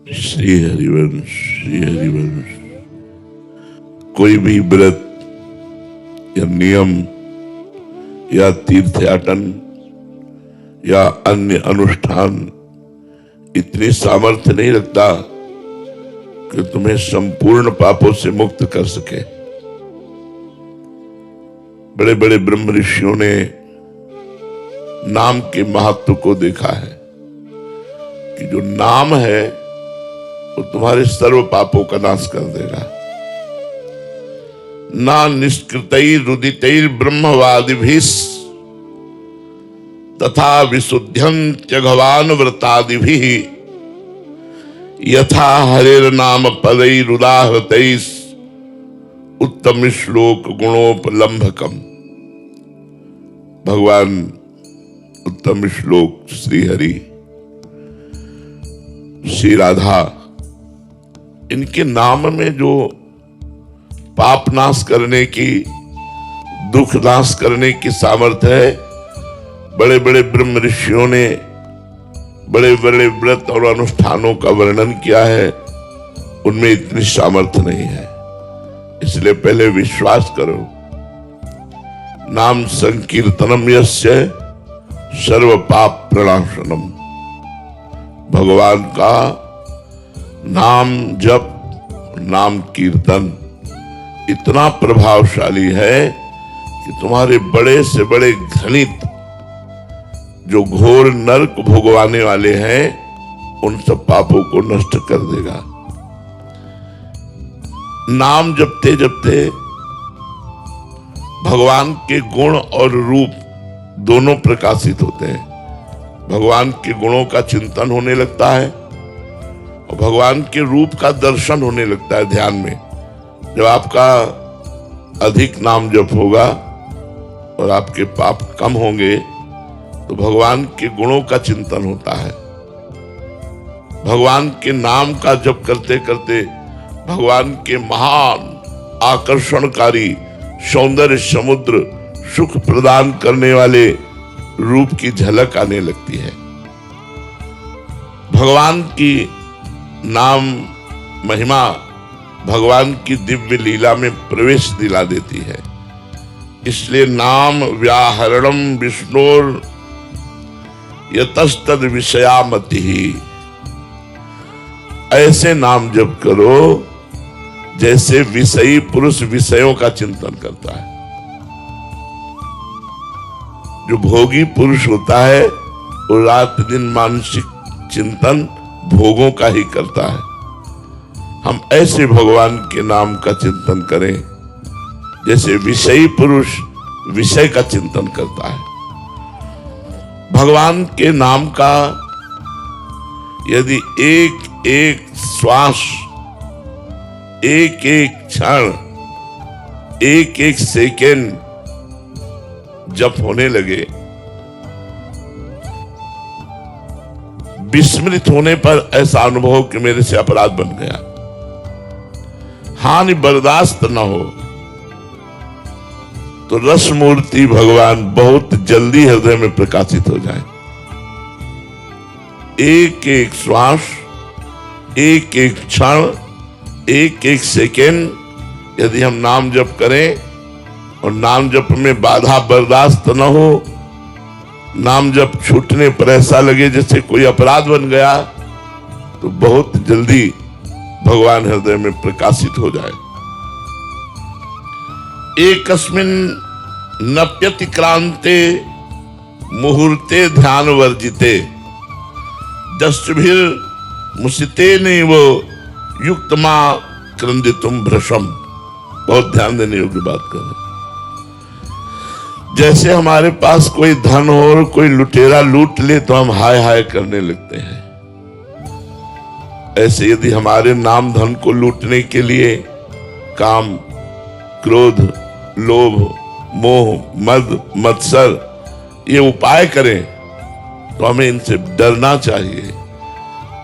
श्री हरिवंश, श्री हरिवंश। कोई भी व्रत या नियम या तीर्थयाटन या अन्य अनुष्ठान इतनी सामर्थ्य नहीं रखता कि तुम्हें संपूर्ण पापों से मुक्त कर सके। बड़े बड़े ब्रह्म ऋषियों ने नाम के महत्व को देखा है कि जो नाम है वो तुम्हारे सर्व पापों का नाश कर देगा। ना निष्कृतैर रुदितैर ब्रह्मवादिभिः तथा विशुद्ध्यन्त्य भगवान व्रतादिभिः यथा हरेर नाम पदैरुदाहृतैः उत्तम श्लोक गुणोपलम्भकम। भगवान उत्तम श्लोक श्री हरि, श्री राधा, इनके नाम में जो पाप नाश करने की, दुख नाश करने की सामर्थ्य है, बड़े बड़े ब्रह्म ऋषियों ने बड़े बड़े व्रत और अनुष्ठानों का वर्णन किया है, उनमें इतनी सामर्थ्य नहीं है। इसलिए पहले विश्वास करो। नाम संकीर्तनम यस्य सर्व पाप प्रणाशनम। भगवान का नाम जप, नाम कीर्तन इतना प्रभावशाली है कि तुम्हारे बड़े से बड़े घनित जो घोर नरक भोगवाने वाले हैं उन सब पापों को नष्ट कर देगा। नाम जपते जपते भगवान के गुण और रूप दोनों प्रकाशित होते हैं। भगवान के गुणों का चिंतन होने लगता है और भगवान के रूप का दर्शन होने लगता है ध्यान में। जब आपका अधिक नाम जप होगा और आपके पाप कम होंगे तो भगवान के गुणों का चिंतन होता है। भगवान के नाम का जप करते करते भगवान के महान आकर्षणकारी सौंदर्य समुद्र सुख प्रदान करने वाले रूप की झलक आने लगती है। भगवान की नाम महिमा भगवान की दिव्य लीला में प्रवेश दिला देती है। इसलिए नाम व्याहरणम विष्णुर यतस्तद विषयामति। ऐसे नाम जप करो जैसे विषयी पुरुष विषयों का चिंतन करता है। जो भोगी पुरुष होता है वो रात दिन मानसिक चिंतन भोगों का ही करता है। हम ऐसे भगवान के नाम का चिंतन करें जैसे विषयी पुरुष विषय का चिंतन करता है। भगवान के नाम का यदि एक एक श्वास, एक एक क्षण, एक एक सेकेंड जप होने लगे, विस्मृत होने पर ऐसा अनुभव कि मेरे से अपराध बन गया, हानि बर्दाश्त न हो, तो रस मूर्ति भगवान बहुत जल्दी हृदय में प्रकाशित हो जाए। एक एक श्वास, एक एक क्षण, एक एक सेकेंड यदि हम नाम जप करें और नाम जप में बाधा बर्दाश्त न हो, नाम जप छूटने पर ऐसा लगे जैसे कोई अपराध बन गया, तो बहुत जल्दी भगवान हृदय में प्रकाशित हो जाए। एकस्मिन् नप्यतिक्रांते मुहूर्ते ध्यान वर्जिते दशभिर मुसिते नैव युक्तमा क्रंदितुम भ्रशम। बहुत ध्यान देने योग्य बात कर रहे। जैसे हमारे पास कोई धन हो और कोई लुटेरा लूट ले तो हम हाय हाय करने लगते हैं, ऐसे यदि हमारे नाम धन को लूटने के लिए काम, क्रोध, लोभ, मोह, मद, मत्सर ये उपाय करें तो हमें इनसे डरना चाहिए।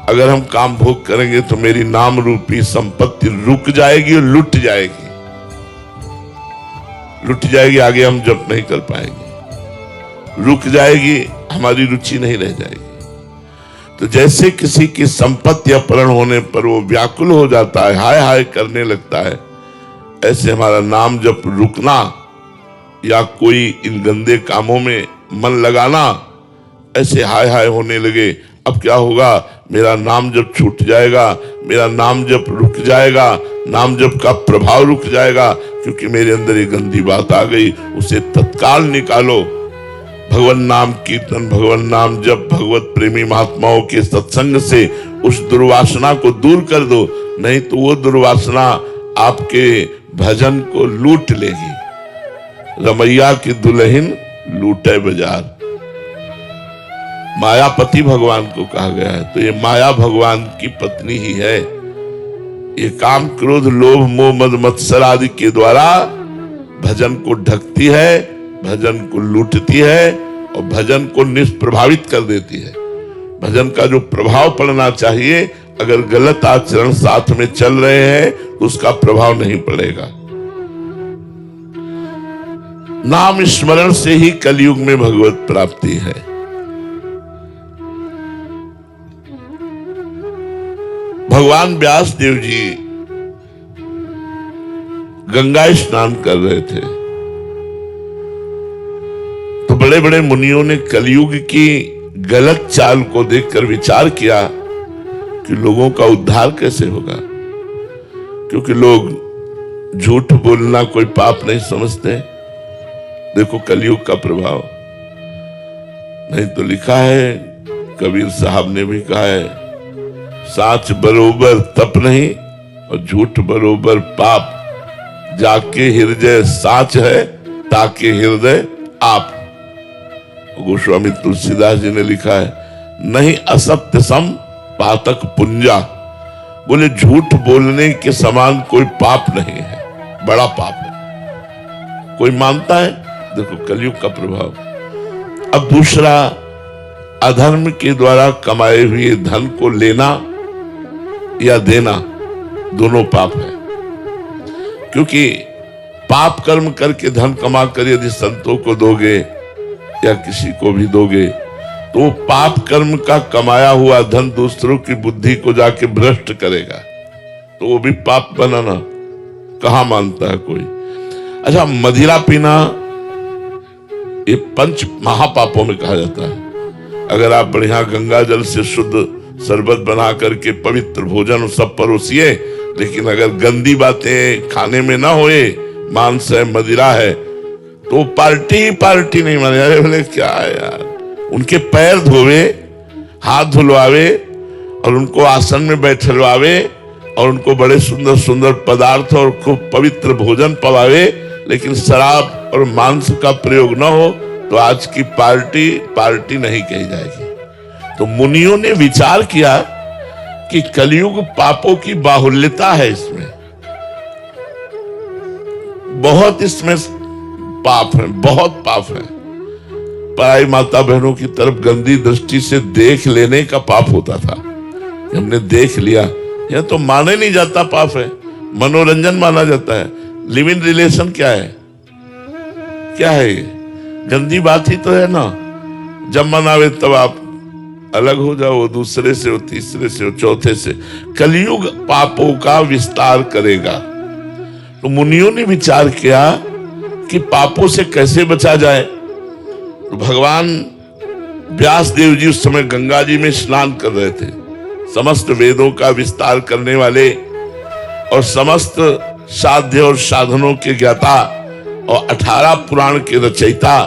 अगर हम काम भोग करेंगे तो मेरी नाम रूपी संपत्ति रुक जाएगी और लुट जाएगी, लुट जाएगी। आगे हम जप नहीं कर पाएंगे, रुक जाएगी, हमारी रुचि नहीं रह जाएगी। तो जैसे किसी की संपत्ति अपहरण होने पर वो व्याकुल हो जाता है, हाय हाय करने लगता है, ऐसे हमारा नाम जब रुकना या कोई इन गंदे कामों में मन लगाना ऐसे हाय हाय होने लगे। अब क्या होगा, मेरा नाम जब छूट जाएगा, मेरा नाम जब रुक जाएगा, नाम जब का प्रभाव रुक जाएगा, क्योंकि मेरे अंदर ये गंदी बात आ गई, उसे तत्काल निकालो। भगवान नाम कीर्तन, भगवान नाम जब, भगवत प्रेमी महात्माओं के सत्संग से उस दुर्वासना को दूर कर दो, नहीं तो वो दुर्वासना आपके भजन को लूट लेगी। रमैया की दुल्हन लूटे बाजार, मायापति भगवान को कहा गया है। तो ये माया भगवान की पत्नी ही है। ये काम क्रोध लोभ मोह मद मत्सर आदि के द्वारा भजन को ढकती है, भजन को लूटती है और भजन को निष्प्रभावित कर देती है। भजन का जो प्रभाव पड़ना चाहिए, अगर गलत आचरण साथ में चल रहे हैं तो उसका प्रभाव नहीं पड़ेगा। नाम स्मरण से ही कलयुग में भगवत प्राप्ति है। भगवान व्यास देव जी गंगा स्नान कर रहे थे तो बड़े बड़े मुनियों ने कलयुग की गलत चाल को देखकर विचार किया कि लोगों का उद्धार कैसे होगा, क्योंकि लोग झूठ बोलना कोई पाप नहीं समझते। देखो कलयुग का प्रभाव, नहीं तो लिखा है, कबीर साहब ने भी कहा है, साच बरोबर तप नहीं और झूठ बरोबर पाप, जाके हृदय साच है ताके हृदय आप। गोस्वामी तुलसीदास जी ने लिखा है, नहीं असत्य सम पातक पुंजा, बोले झूठ बोलने के समान कोई पाप नहीं है, बड़ा पाप है। कोई मानता है? देखो कलयुग का प्रभाव। अब दूसरा, अधर्म के द्वारा कमाए हुए धन को लेना या देना दोनों पाप है, क्योंकि पाप कर्म करके धन कमा कर यदि संतों को दोगे या किसी को भी दोगे तो पाप कर्म का कमाया हुआ धन दूसरों की बुद्धि को जाके भ्रष्ट करेगा, तो वो भी पाप बनाना कहां मानता है कोई। अच्छा, मदिरा पीना ये पंच महापापों में कहा जाता है। अगर आप बढ़िया गंगा जल से शुद्ध शरबत बना करके पवित्र भोजन सब परोसिए, लेकिन अगर गंदी बातें खाने में ना होए, मांस है मदिरा है, तो पार्टी ही पार्टी नहीं माने। अरे बोले क्या है यार, उनके पैर धोवे, हाथ धुलवावे और उनको आसन में बैठलवावे और उनको बड़े सुंदर सुंदर पदार्थ और खूब पवित्र भोजन पवावे, लेकिन शराब और मांस का प्रयोग न हो तो आज की पार्टी पार्टी नहीं कही जाएगी। तो मुनियों ने विचार किया कि कलयुग पापों की बाहुल्यता है, इसमें बहुत, इसमें पाप है, बहुत पाप है। पराई माता बहनों की तरफ गंदी दृष्टि से देख लेने का पाप होता था, हमने देख लिया, यह तो माने नहीं जाता पाप है, मनोरंजन माना जाता है। लिव इन रिलेशन क्या है, क्या है ये? गंदी बात ही तो है ना। जब मन आवे तब आप अलग हो जाओ, दूसरे से हो, तीसरे से हो, चौथे से। कलयुग पापों का विस्तार करेगा। तो मुनियों ने विचार किया कि पापों से कैसे बचा जाए। तो भगवान व्यास देव जी उस समय गंगा जी में स्नान कर रहे थे। समस्त वेदों का विस्तार करने वाले और समस्त साध्य और साधनों के ज्ञाता और 18 पुराण के रचयिता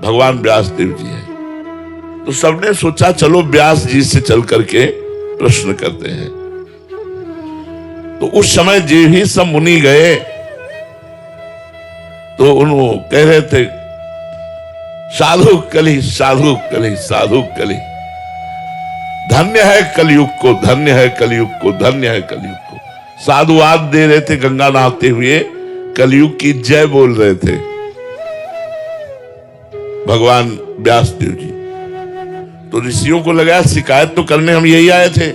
भगवान व्यास देव जी हैं। तो सबने सोचा चलो व्यास जी से चल करके प्रश्न करते हैं। तो उस समय जे ही सब मुनि गए तो उन्होंने कह रहे थे, साधु कली, साधु कली, साधु कली, धन्य है कलयुग को, धन्य है कलयुग को, धन्य है कलयुग को। साधुवाद दे रहे थे, गंगा नहाते हुए कलयुग की जय बोल रहे थे भगवान व्यास देव जी। तो ऋषियों को लगा शिकायत तो करने हम यही आए थे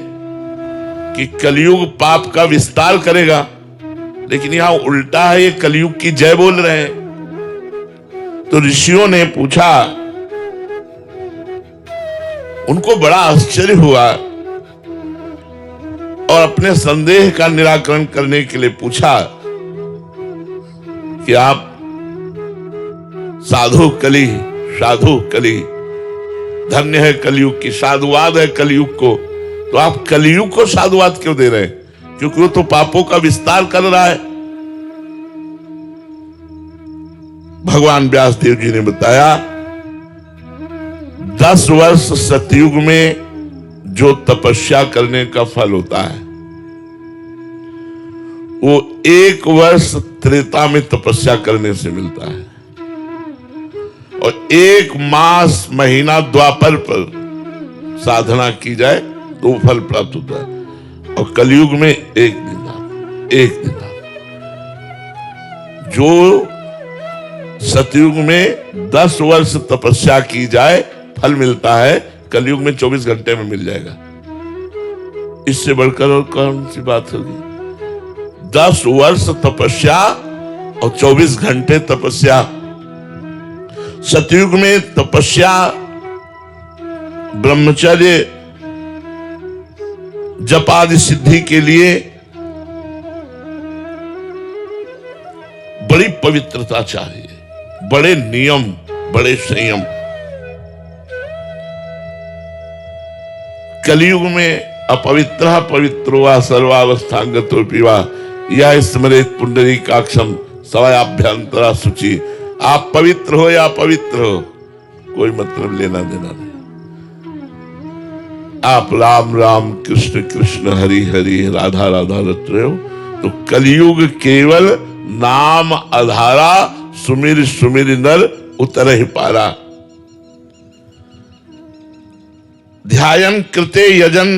कि कलयुग पाप का विस्तार करेगा, लेकिन यहां उल्टा है, ये कलयुग की जय बोल रहे हैं। तो ऋषियों ने पूछा, उनको बड़ा आश्चर्य हुआ अपने संदेह का निराकरण करने के लिए पूछा कि आप साधु कली, धन्य है कलयुग की, साधुवाद है कलयुग को, तो आप कलयुग को साधुवाद क्यों दे रहे हैं? क्योंकि वो तो पापों का विस्तार कर रहा है। भगवान व्यास देव जी ने बताया 10 वर्ष सतयुग में जो तपस्या करने का फल होता है वो 1 वर्ष त्रेता में तपस्या करने से मिलता है, और 1 मास महीना द्वापर पर साधना की जाए तो फल प्राप्त होता है। और कलयुग में 1 दिन जो सतयुग में 10 वर्ष तपस्या की जाए फल मिलता है, कलयुग में 24 घंटे में मिल जाएगा। इससे बढ़कर और कौन सी बात होगी? 10 वर्ष तपस्या और 24 घंटे तपस्या। सतयुग में तपस्या, ब्रह्मचर्य, जप आदि सिद्धि के लिए बड़ी पवित्रता चाहिए, बड़े नियम, बड़े संयम। कलयुग में अपवित्र पवित्रो वा सर्वावस्थांगतो पीवा या स्मरेत पुंडरीकाक्षम सवायाभ्यंतरा शुचि। आप पवित्र हो या अपवित्र हो, कोई मतलब लेना देना नहीं। आप राम राम कृष्ण कृष्ण हरि हरि राधा राधा रट रहे हो तो कलयुग केवल नाम आधारा, सुमिर सुमिर नर उतर ही पारा। ध्यायन कृते यजन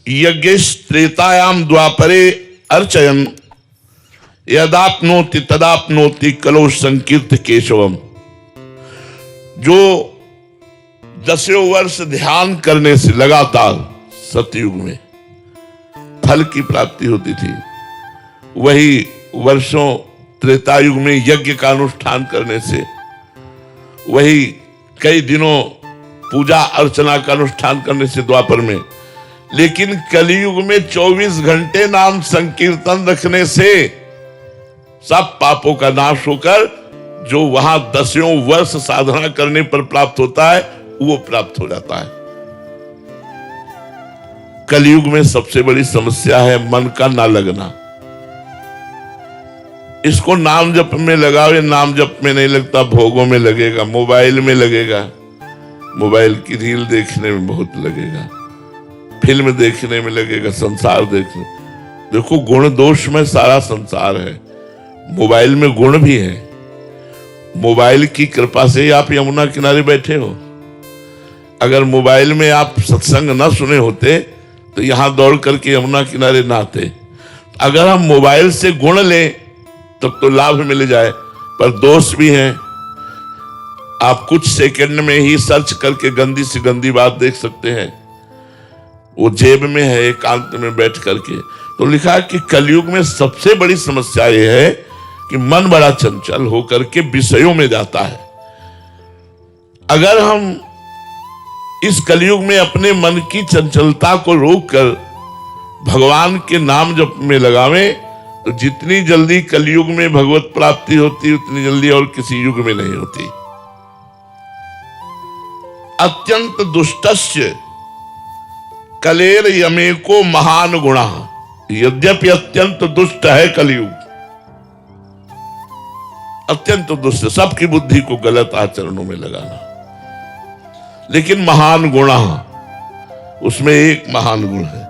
यज्ञेश त्रेतायाम द्वापरे अर्चयन यदाप्नोति तदाप्नोति कलो संकीर्त केशवम। जो 10 वर्ष ध्यान करने से लगातार सतयुग में फल की प्राप्ति होती थी, वही वर्षों त्रेतायुग में यज्ञ का अनुष्ठान करने से, वही कई दिनों पूजा अर्चना का अनुष्ठान करने से द्वापर में, लेकिन कलयुग में 24 घंटे नाम संकीर्तन रखने से सब पापों का नाश होकर जो वहां 10 वर्ष साधना करने पर प्राप्त होता है वो प्राप्त हो जाता है। कलयुग में सबसे बड़ी समस्या है मन का ना लगना। इसको नाम जप में लगाओ, नाम जप में नहीं लगता, भोगों में लगेगा, मोबाइल में लगेगा, मोबाइल की रील देखने में बहुत लगेगा, फिल्म देखने में लगेगा, संसार देखने। देखो गुण दोष में सारा संसार है, मोबाइल में गुण भी है। मोबाइल की कृपा से ही आप यमुना किनारे बैठे हो। अगर मोबाइल में आप सत्संग न सुने होते तो यहां दौड़ करके यमुना किनारे ना आते। अगर हम मोबाइल से गुण लें तब तो लाभ मिल जाए, पर दोष भी हैं। आप कुछ सेकंड में ही सर्च करके गंदी से गंदी बात देख सकते हैं, वो जेब में है एकांत में बैठ करके। तो लिखा है कि कलयुग में सबसे बड़ी समस्या यह है कि मन बड़ा चंचल होकर के विषयों में जाता है। अगर हम इस कलयुग में अपने मन की चंचलता को रोककर भगवान के नाम जप में लगावें तो जितनी जल्दी कलयुग में भगवत प्राप्ति होती उतनी जल्दी और किसी युग में नहीं होती। अत्यंत दुष्टस्य कलेर यमेको महान गुणा। यद्यपि अत्यंत दुष्ट है कलयुग, अत्यंत दुष्ट, सबकी बुद्धि को गलत आचरणों में लगाना, लेकिन महान गुण, उसमें एक महान गुण है,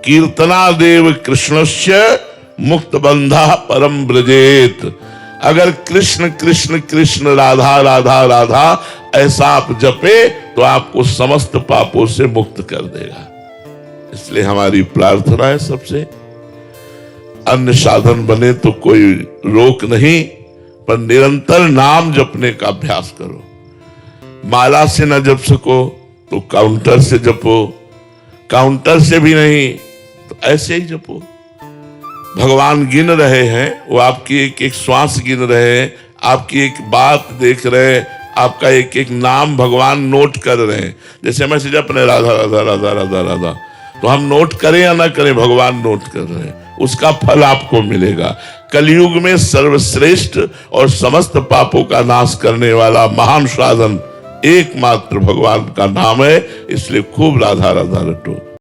कीर्तनादेव कृष्णस्य मुक्त बंधा परम ब्रजेत। अगर कृष्ण कृष्ण कृष्ण राधा राधा राधा ऐसा आप जपे तो आपको समस्त पापों से मुक्त कर देगा। इसलिए हमारी प्रार्थना है सबसे, अन्य साधन बने तो कोई रोक नहीं, पर निरंतर नाम जपने का अभ्यास करो। माला से न जप सको तो काउंटर से जपो, काउंटर से भी नहीं तो ऐसे ही जपो। भगवान गिन रहे हैं, वो आपकी एक एक श्वास गिन रहे हैं, आपकी एक बात देख रहे हैं, आपका एक एक नाम भगवान नोट कर रहे हैं। जैसे मैसेज अपने राधा राधा राधा राधा राधा, तो हम नोट करें या ना करें, भगवान नोट कर रहे हैं, उसका फल आपको मिलेगा। कलयुग में सर्वश्रेष्ठ और समस्त पापों का नाश करने वाला महान साधन एकमात्र भगवान का नाम है, इसलिए खूब राधा राधा रटो।